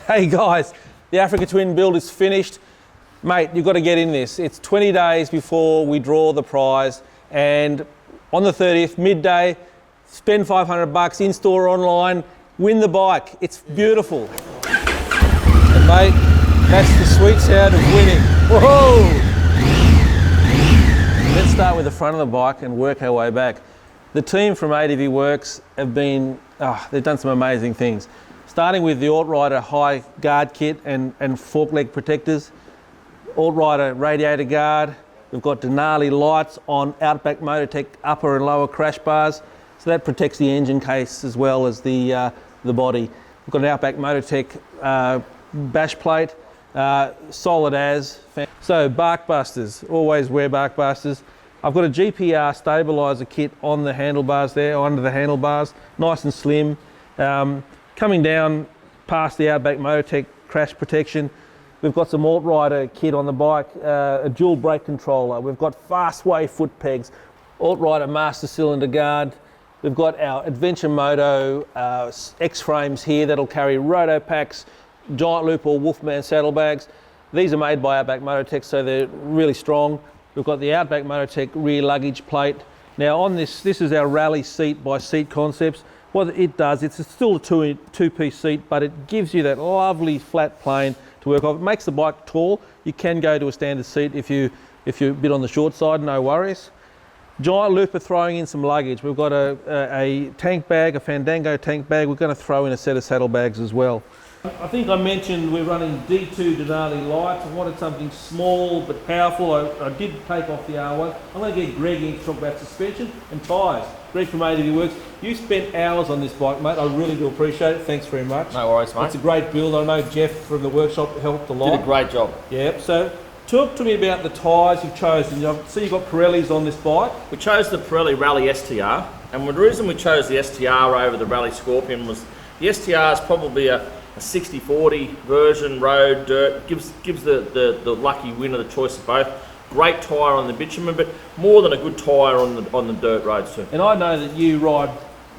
Hey guys, the Africa Twin build is finished. Mate, you've got to get in this. It's 20 days before we draw the prize, and on the 30th, midday, spend 500 bucks in-store, online, win the bike. It's beautiful. And mate, that's the sweet sound of winning. Whoa! Let's start with the front of the bike and work our way back. The team from ADV Works have been, they've done some amazing things. Starting with the Alt-Rider high guard kit and fork leg protectors, Alt-Rider radiator guard. We've got Denali lights on Outback Mototech upper and lower crash bars, so that protects the engine case as well as the body. We've got an Outback Mototech bash plate, solid as. So bark busters, always wear bark busters. I've got a GPR stabiliser kit on the handlebars there, under the handlebars, nice and slim. Coming down past the Outback Mototech crash protection, we've got some Alt-Rider kit on the bike, a dual brake controller. We've got Fastway foot pegs, Alt-Rider master cylinder guard. We've got our Adventure Moto X-frames here that'll carry roto packs, giant loop or Wolfman saddlebags. These are made by Outback Mototech, so they're really strong. We've got the Outback Mototech rear luggage plate. Now on this is our rally seat by Seat Concepts. What it does, it's still a two-piece seat, but it gives you that lovely flat plane to work off. It makes the bike tall. You can go to a standard seat if you're a bit on the short side, no worries. Giant looper throwing in some luggage. We've got a tank bag, a Fandango tank bag. We're going to throw in a set of saddlebags as well. I think I mentioned we're running D2 Denali lights. I wanted something small but powerful. I did take off the R1. I'm going to get Greg in to talk about suspension and tyres. Greg from ADV Works. You spent hours on this bike, mate. I really do appreciate it. Thanks very much. No worries, mate. It's a great build. I know Jeff from the workshop helped a lot. Did a great job. Yeah. So talk to me about the tyres you've chosen. I see you've got Pirellis on this bike. We chose the Pirelli Rally STR, and the reason we chose the STR over the Rally Scorpion was the STR is probably a 60-40 version, road, dirt, gives the lucky winner the choice of both. Great tyre on the bitumen, but more than a good tyre on the dirt roads too. And I know that you ride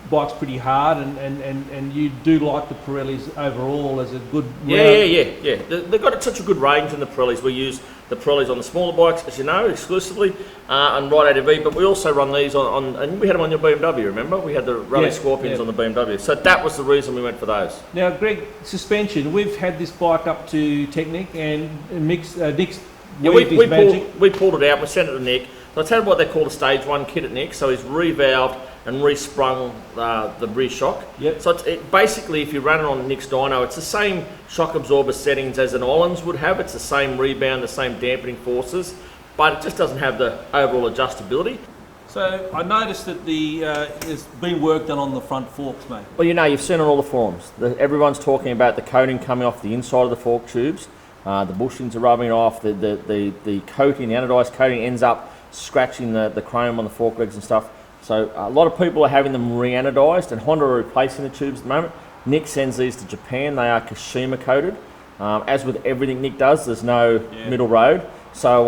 bikes pretty hard, and you do like the Pirellis overall as a good Yeah. They've got such a good range in the Pirellis. We use the Pirellis on the smaller bikes, as you know, exclusively, and ride ADV, but we also run these on and we had them on your BMW, remember? We had the Rally Scorpions on the BMW. So that was the reason we went for those. Now, Greg, suspension. We've had this bike up to Technic, and Nick's we pulled it out, we sent it to Nick. So I tell you what they call a stage 1 kit at Nick. So he's revalved and resprung the rear shock. Yep. So basically, if you run it on Nick's dyno, it's the same shock absorber settings as an Ollins would have. It's the same rebound, the same dampening forces, but it just doesn't have the overall adjustability. So I noticed that there's been work done on the front forks, mate. Well, you know, you've seen on all the forums. Everyone's talking about the coating coming off the inside of the fork tubes. The bushings are rubbing off. The coating, the anodized coating, ends up scratching the chrome on the fork legs and stuff. So a lot of people are having them re-anodized, and Honda are replacing the tubes at the moment. Nick sends these to Japan. They are Kashima coated. As with everything Nick does, there's no middle road. So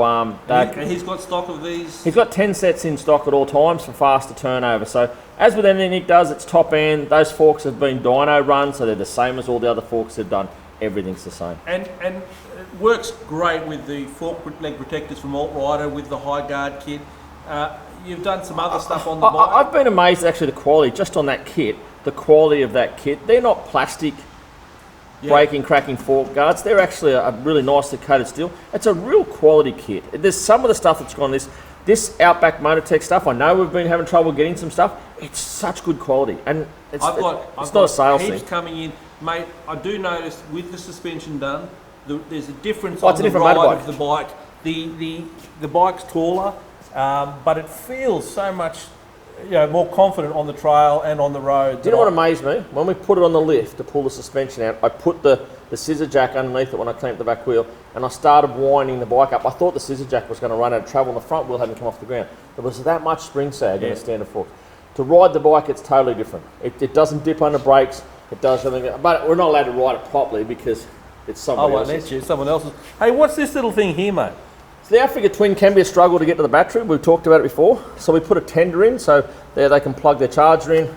he's got stock of these? He's got 10 sets in stock at all times for faster turnover. So as with anything Nick does, it's top end. Those forks have been dyno run, so they're the same as all the other forks they've done. Everything's the same. And it works great with the fork leg protectors from Alt-Rider, with the high guard kit. You've done some other stuff on the bike. I've been amazed actually the quality, just on that kit, the quality of that kit. They're not plastic breaking, cracking fork guards. They're actually a really nicely coated steel. It's a real quality kit. There's some of the stuff that's gone this Outback Mototech stuff. I know we've been having trouble getting some stuff. It's such good quality, and it's not a sales thing. Coming in, mate. I do notice with the suspension done, there's a difference on the ride of the bike. The bike's taller, but it feels so much more confident on the trail and on the road. Do you know what amazed me? When we put it on the lift to pull the suspension out, I put the scissor jack underneath it when I clamped the back wheel, and I started winding the bike up. I thought the scissor jack was going to run out of travel, and the front wheel hadn't come off the ground. There was that much spring sag in a standard fork. To ride the bike, it's totally different. It doesn't dip under brakes. It does everything, but we're not allowed to ride it properly because it's someone else's. Someone else's. Hey, what's this little thing here, mate? So the Africa Twin can be a struggle to get to the battery. We've talked about it before. So we put a tender in, so there they can plug their charger in,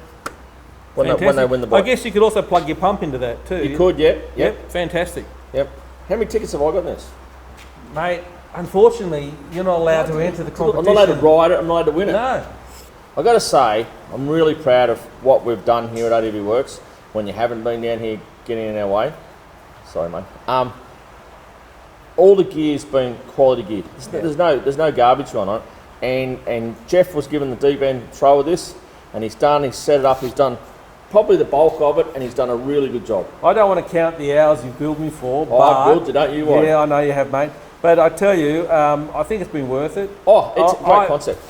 when they win the bike. I guess you could also plug your pump into that too. You could, yep. Yep, fantastic. Yep. How many tickets have I got in this? Mate, unfortunately, you're not allowed to enter the competition. I'm not allowed to ride it, I'm not allowed to win it. No. I've got to say, I'm really proud of what we've done here at ADV Works when you haven't been down here getting in our way. Sorry, mate. All the gear's been quality gear. There's no garbage on it. And Jeff was given the deep end throw of this, and he's set it up, he's done probably the bulk of it, and he's done a really good job. I don't want to count the hours you've billed me for, Oh, I've billed you, don't you? Yeah, I know you have, mate. But I tell you, I think it's been worth it. Oh, it's a great concept.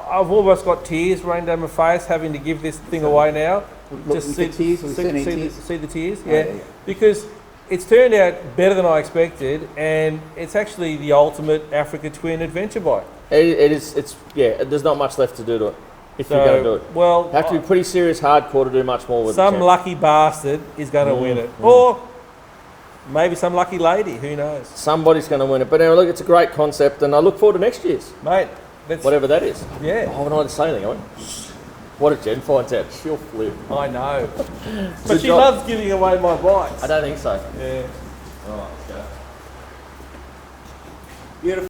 I've almost got tears running down my face having to give this thing away now. Just see the tears, yeah. Because it's turned out better than I expected, and it's actually the ultimate Africa Twin adventure bike. It is. It's there's not much left to do to it if you're going to do it. Well, you have to be pretty serious, hardcore to do much more with it. Some lucky bastard is going to win it, or maybe some lucky lady. Who knows? Somebody's going to win it. But anyway, look, it's a great concept, and I look forward to next year's, mate. Whatever that is. Yeah. Oh, I haven't had to say anything. I went, what if Jen finds out? She'll flip. I know. But she loves giving away my bikes. I don't think so. Yeah. All right, let's go. Beautiful.